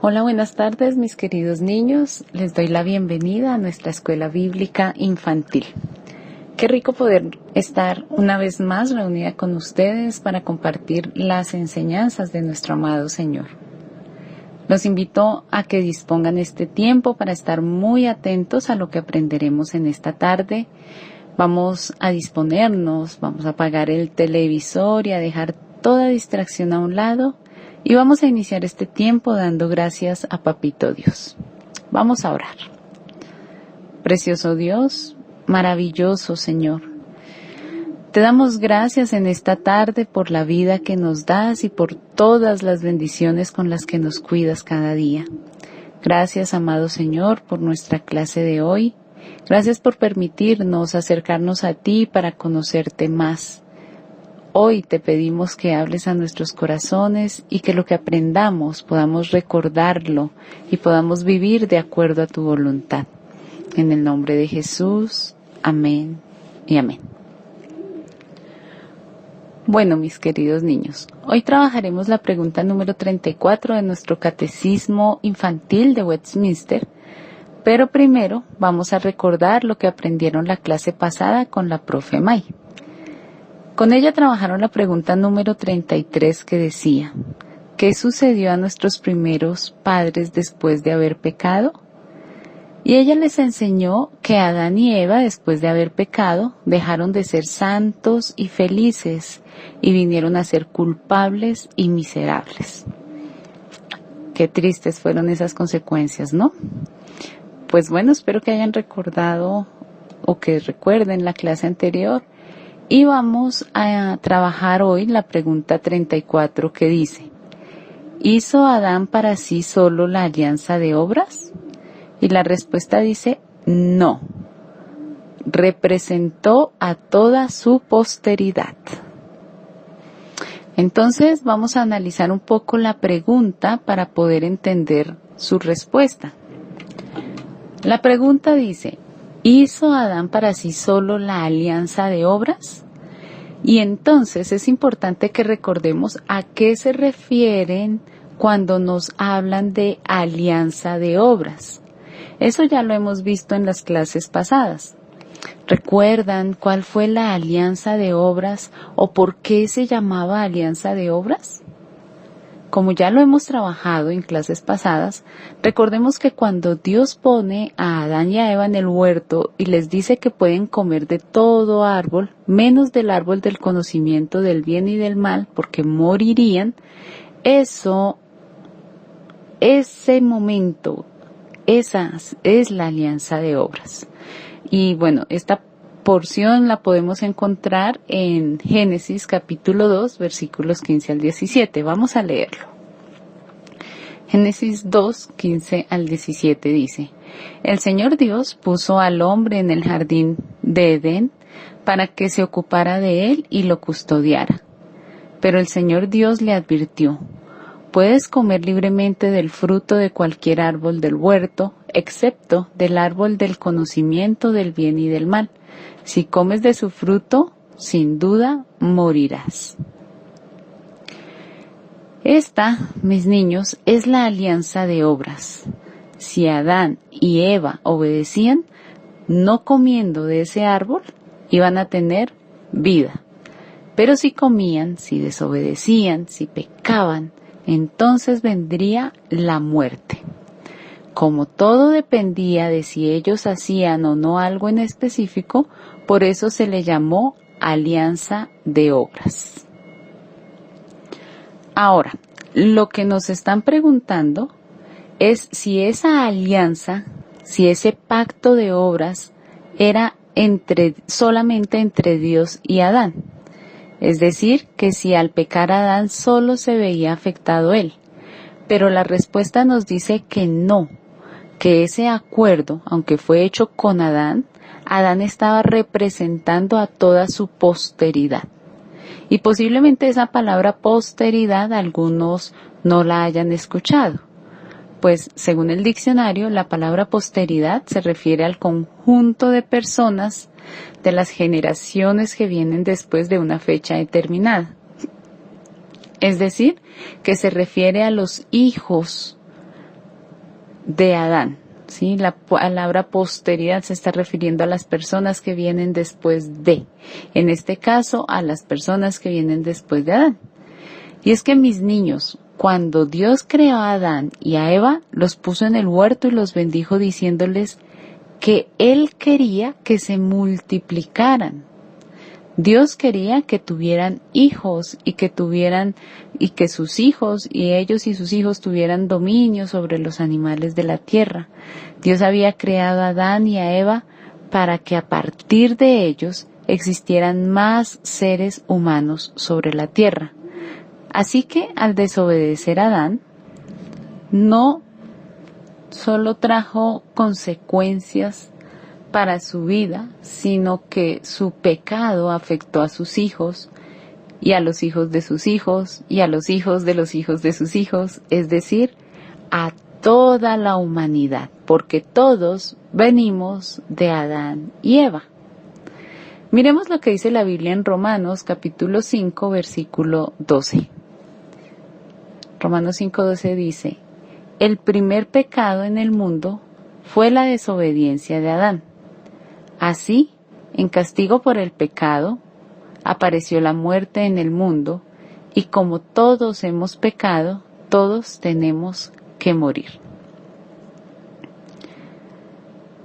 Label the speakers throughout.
Speaker 1: Hola, buenas tardes mis queridos niños. Les doy la bienvenida a nuestra escuela bíblica infantil. Qué rico poder estar una vez más reunida con ustedes para compartir las enseñanzas de nuestro amado Señor. Los invito a que dispongan este tiempo para estar muy atentos a lo que aprenderemos en esta tarde. Vamos a disponernos, vamos a apagar el televisor y a dejar toda distracción a un lado. Y vamos a iniciar este tiempo dando gracias a Papito Dios. Vamos a orar. Precioso Dios, maravilloso Señor, te damos gracias en esta tarde por la vida que nos das y por todas las bendiciones con las que nos cuidas cada día. Gracias, amado Señor, por nuestra clase de hoy. Gracias por permitirnos acercarnos a ti para conocerte más. Hoy te pedimos que hables a nuestros corazones y que lo que aprendamos podamos recordarlo y podamos vivir de acuerdo a tu voluntad. En el nombre de Jesús, amén y amén. Bueno, mis queridos niños, hoy trabajaremos la pregunta número 34 de nuestro Catecismo Infantil de Westminster, pero primero vamos a recordar lo que aprendieron la clase pasada con la profe May. Con ella trabajaron la pregunta número 33 que decía, ¿qué sucedió a nuestros primeros padres después de haber pecado? Y ella les enseñó que Adán y Eva, después de haber pecado, dejaron de ser santos y felices y vinieron a ser culpables y miserables. Qué tristes fueron esas consecuencias, ¿no? Pues bueno, espero que hayan recordado o que recuerden la clase anterior. Y vamos a trabajar hoy la pregunta 34 que dice, ¿hizo Adán para sí solo la alianza de obras? Y la respuesta dice, no. Representó a toda su posteridad. Entonces vamos a analizar un poco la pregunta para poder entender su respuesta. La pregunta dice, ¿hizo Adán para sí solo la alianza de obras? Y entonces es importante que recordemos a qué se refieren cuando nos hablan de alianza de obras. Eso ya lo hemos visto en las clases pasadas. ¿Recuerdan cuál fue la alianza de obras o por qué se llamaba alianza de obras? Como ya lo hemos trabajado en clases pasadas, recordemos que cuando Dios pone a Adán y a Eva en el huerto y les dice que pueden comer de todo árbol, menos del árbol del conocimiento del bien y del mal, porque morirían, ese momento, esa es la alianza de obras. Y bueno, esta porción la podemos encontrar en Génesis capítulo 2, versículos 15 al 17. Vamos a leerlo. Génesis 2, 15 al 17 dice, El Señor Dios puso al hombre en el jardín de Edén para que se ocupara de él y lo custodiara. Pero el Señor Dios le advirtió, puedes comer libremente del fruto de cualquier árbol del huerto, excepto del árbol del conocimiento del bien y del mal. Si comes de su fruto, sin duda morirás. Esta, mis niños, es la alianza de obras. Si Adán y Eva obedecían, no comiendo de ese árbol, iban a tener vida. Pero si comían, si desobedecían, si pecaban, entonces vendría la muerte. Como todo dependía de si ellos hacían o no algo en específico, por eso se le llamó alianza de obras. Ahora, lo que nos están preguntando es si esa alianza, si ese pacto de obras era solamente entre Dios y Adán. Es decir, que si al pecar Adán solo se veía afectado él. Pero la respuesta nos dice que no, que ese acuerdo, aunque fue hecho con Adán, Adán estaba representando a toda su posteridad. Y posiblemente esa palabra posteridad algunos no la hayan escuchado. Pues según el diccionario, la palabra posteridad se refiere al conjunto de personas de las generaciones que vienen después de una fecha determinada. Es decir, que se refiere a los hijos de Adán. ¿Sí? La palabra posteridad se está refiriendo a las personas que vienen después de, en este caso, a las personas que vienen después de Adán. Y es que mis niños, cuando Dios creó a Adán y a Eva, los puso en el huerto y los bendijo diciéndoles que Él quería que se multiplicaran. Dios quería que tuvieran hijos y que sus hijos y ellos y sus hijos tuvieran dominio sobre los animales de la tierra. Dios había creado a Adán y a Eva para que a partir de ellos existieran más seres humanos sobre la tierra. Así que al desobedecer a Adán, no solo trajo consecuencias para su vida, sino que su pecado afectó a sus hijos y a los hijos de sus hijos y a los hijos de los hijos de sus hijos, es decir, a toda la humanidad, porque todos venimos de Adán y Eva. Miremos lo que dice la Biblia en Romanos capítulo 5, versículo 12. Romanos 5:12 dice: el primer pecado en el mundo fue la desobediencia de Adán. Así, en castigo por el pecado, apareció la muerte en el mundo, y como todos hemos pecado, todos tenemos que morir.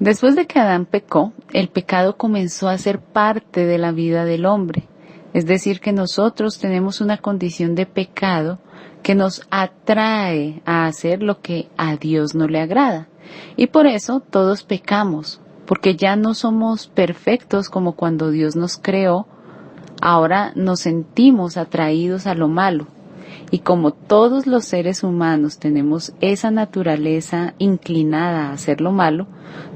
Speaker 1: Después de que Adán pecó, el pecado comenzó a ser parte de la vida del hombre. Es decir, que nosotros tenemos una condición de pecado que nos atrae a hacer lo que a Dios no le agrada. Y por eso todos pecamos, porque ya no somos perfectos como cuando Dios nos creó. Ahora nos sentimos atraídos a lo malo. Y como todos los seres humanos tenemos esa naturaleza inclinada a hacer lo malo,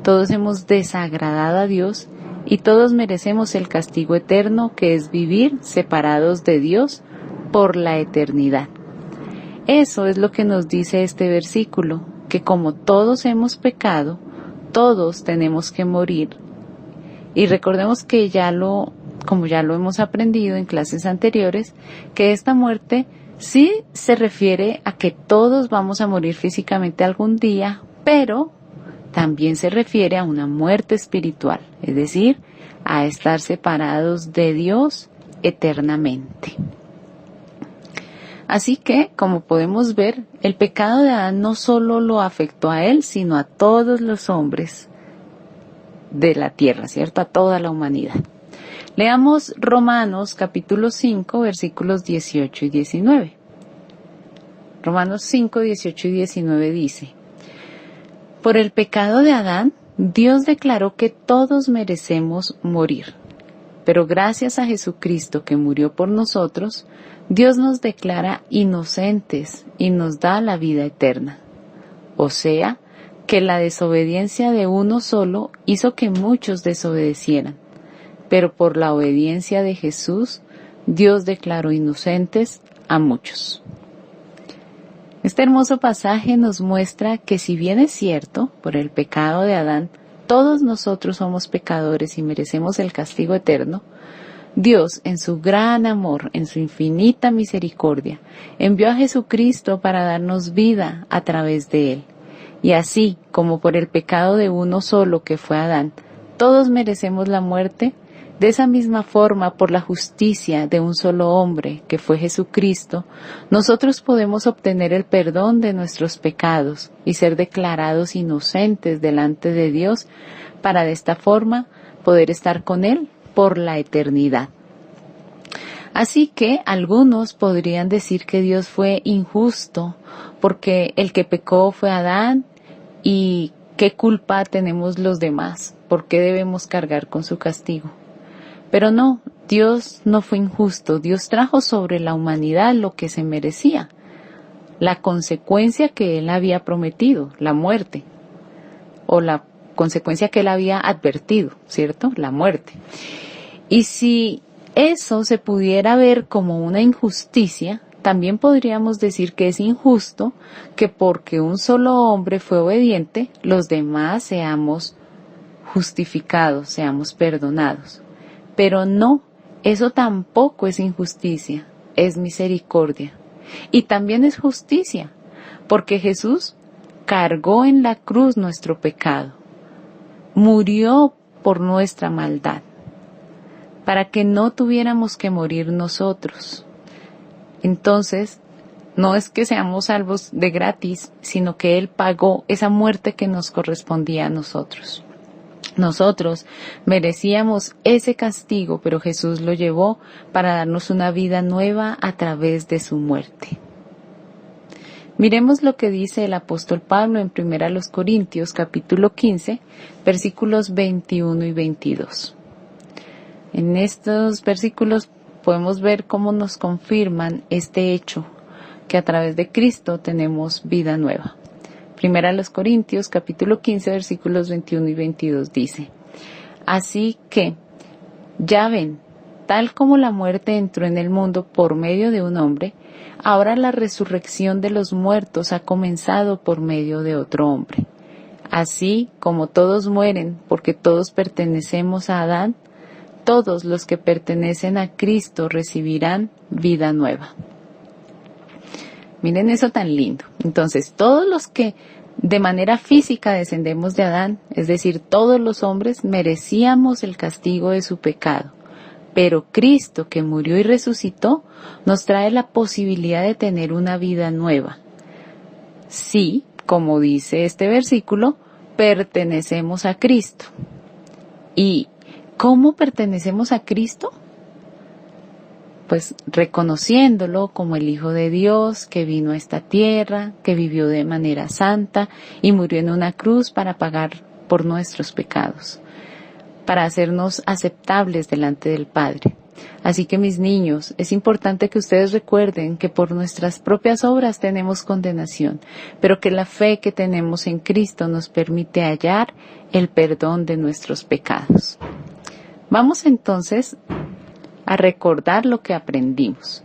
Speaker 1: todos hemos desagradado a Dios y todos merecemos el castigo eterno, que es vivir separados de Dios por la eternidad. Eso es lo que nos dice este versículo, que como todos hemos pecado, todos tenemos que morir. Y recordemos que como ya lo hemos aprendido en clases anteriores, que esta muerte sí se refiere a que todos vamos a morir físicamente algún día, pero también se refiere a una muerte espiritual, es decir, a estar separados de Dios eternamente. Así que, como podemos ver, el pecado de Adán no solo lo afectó a él, sino a todos los hombres de la tierra, ¿cierto? A toda la humanidad. Leamos Romanos capítulo 5, versículos 18 y 19. Romanos 5, 18 y 19 dice: por el pecado de Adán, Dios declaró que todos merecemos morir. Pero gracias a Jesucristo que murió por nosotros, Dios nos declara inocentes y nos da la vida eterna. O sea, que la desobediencia de uno solo hizo que muchos desobedecieran. Pero por la obediencia de Jesús, Dios declaró inocentes a muchos. Este hermoso pasaje nos muestra que, si bien es cierto, por el pecado de Adán, todos nosotros somos pecadores y merecemos el castigo eterno, Dios, en su gran amor, en su infinita misericordia, envió a Jesucristo para darnos vida a través de Él. Y así como por el pecado de uno solo, que fue Adán, todos merecemos la muerte, de esa misma forma, por la justicia de un solo hombre, que fue Jesucristo, nosotros podemos obtener el perdón de nuestros pecados y ser declarados inocentes delante de Dios, para de esta forma poder estar con Él por la eternidad. Así que algunos podrían decir que Dios fue injusto, porque el que pecó fue Adán, y ¿qué culpa tenemos los demás? ¿Por qué debemos cargar con su castigo? Pero no, Dios no fue injusto. Dios trajo sobre la humanidad lo que se merecía, la consecuencia que Él había prometido, la muerte, o la consecuencia que Él había advertido, ¿cierto? La muerte. Y si eso se pudiera ver como una injusticia, también podríamos decir que es injusto que porque un solo hombre fue obediente, los demás seamos justificados, seamos perdonados. Pero no, eso tampoco es injusticia, es misericordia. Y también es justicia, porque Jesús cargó en la cruz nuestro pecado, murió por nuestra maldad, para que no tuviéramos que morir nosotros. Entonces, no es que seamos salvos de gratis, sino que Él pagó esa muerte que nos correspondía a nosotros. Nosotros merecíamos ese castigo, pero Jesús lo llevó para darnos una vida nueva a través de su muerte. Miremos lo que dice el apóstol Pablo en 1 Corintios capítulo 15, versículos 21 y 22. En estos versículos podemos ver cómo nos confirman este hecho, que a través de Cristo tenemos vida nueva. 1 Corintios capítulo 15 versículos 21 y 22 dice: Así que, ya ven, tal como la muerte entró en el mundo por medio de un hombre, ahora la resurrección de los muertos ha comenzado por medio de otro hombre. Así como todos mueren porque todos pertenecemos a Adán, todos los que pertenecen a Cristo recibirán vida nueva. Miren eso tan lindo. Entonces, todos los que de manera física descendemos de Adán, es decir, todos los hombres, merecíamos el castigo de su pecado. Pero Cristo, que murió y resucitó, nos trae la posibilidad de tener una vida nueva. Sí, como dice este versículo, pertenecemos a Cristo. ¿Y cómo pertenecemos a Cristo? Pues reconociéndolo como el Hijo de Dios que vino a esta tierra, que vivió de manera santa y murió en una cruz para pagar por nuestros pecados, para hacernos aceptables delante del Padre. Así que mis niños, es importante que ustedes recuerden que por nuestras propias obras tenemos condenación, pero que la fe que tenemos en Cristo nos permite hallar el perdón de nuestros pecados. Vamos entonces a recordar lo que aprendimos.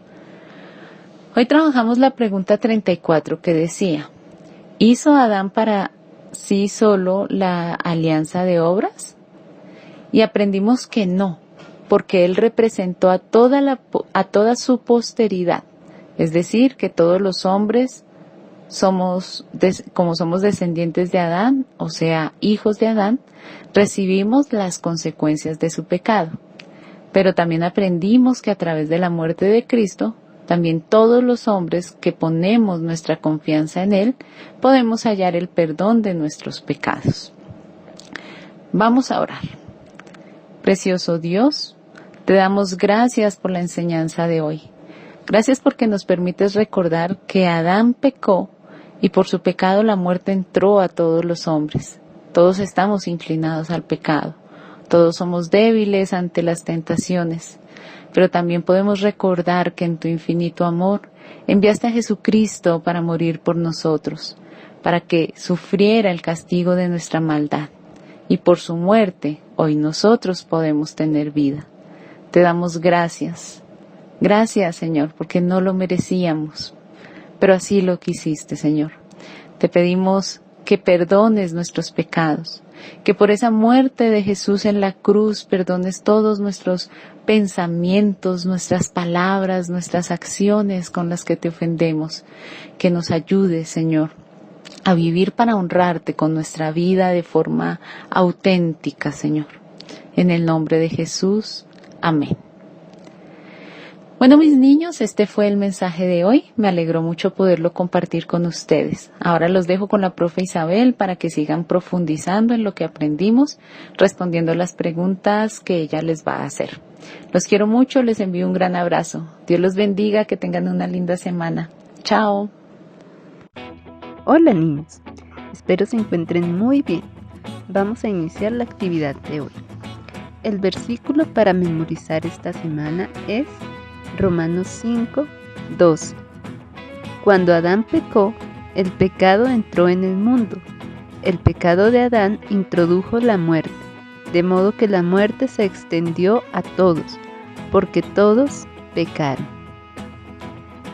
Speaker 1: Hoy trabajamos la pregunta 34 que decía: ¿hizo Adán para sí solo la alianza de obras? Y aprendimos que no, porque él representó a toda su posteridad, es decir, que todos los hombres como somos descendientes de Adán, o sea, hijos de Adán, recibimos las consecuencias de su pecado. Pero también aprendimos que a través de la muerte de Cristo, también todos los hombres que ponemos nuestra confianza en Él, podemos hallar el perdón de nuestros pecados. Vamos a orar. Precioso Dios, te damos gracias por la enseñanza de hoy. Gracias porque nos permites recordar que Adán pecó y por su pecado la muerte entró a todos los hombres. Todos estamos inclinados al pecado. Todos somos débiles ante las tentaciones, pero también podemos recordar que en tu infinito amor enviaste a Jesucristo para morir por nosotros, para que sufriera el castigo de nuestra maldad. Y por su muerte, hoy nosotros podemos tener vida. Te damos gracias. Gracias, Señor, porque no lo merecíamos, pero así lo quisiste, Señor. Te pedimos que perdones nuestros pecados, que por esa muerte de Jesús en la cruz perdones todos nuestros pensamientos, nuestras palabras, nuestras acciones con las que te ofendemos, que nos ayudes, Señor, a vivir para honrarte con nuestra vida de forma auténtica, Señor. En el nombre de Jesús, amén. Bueno, mis niños, este fue el mensaje de hoy. Me alegró mucho poderlo compartir con ustedes. Ahora los dejo con la profe Isabel para que sigan profundizando en lo que aprendimos, respondiendo las preguntas que ella les va a hacer. Los quiero mucho, les envío un gran abrazo. Dios los bendiga, que tengan una linda semana. Chao.
Speaker 2: Hola niños, espero se encuentren muy bien. Vamos a iniciar la actividad de hoy. El versículo para memorizar esta semana es Romanos 5, 12. Cuando Adán pecó, el pecado entró en el mundo. El pecado de Adán introdujo la muerte, de modo que la muerte se extendió a todos, porque todos pecaron.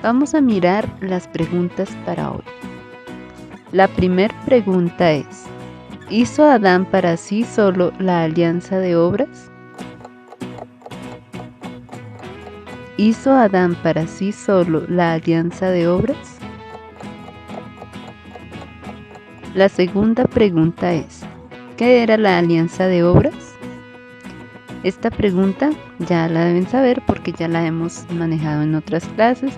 Speaker 2: Vamos a mirar las preguntas para hoy. La primera pregunta es: ¿hizo Adán para sí solo la alianza de obras? ¿Hizo Adán para sí solo la alianza de obras? La segunda pregunta es, ¿qué era la alianza de obras? Esta pregunta ya la deben saber porque ya la hemos manejado en otras clases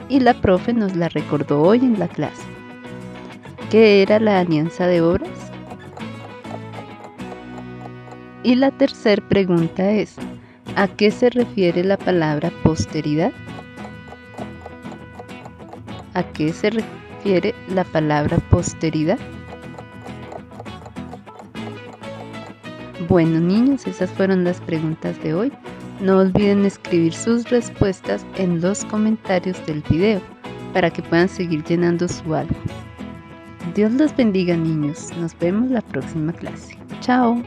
Speaker 2: y la profe nos la recordó hoy en la clase. ¿Qué era la alianza de obras? Y la tercera pregunta es, ¿a qué se refiere la palabra posteridad? ¿A qué se refiere la palabra posteridad? Bueno, niños, esas fueron las preguntas de hoy. No olviden escribir sus respuestas en los comentarios del video para que puedan seguir llenando su álbum. Dios los bendiga, niños. Nos vemos la próxima clase. Chao.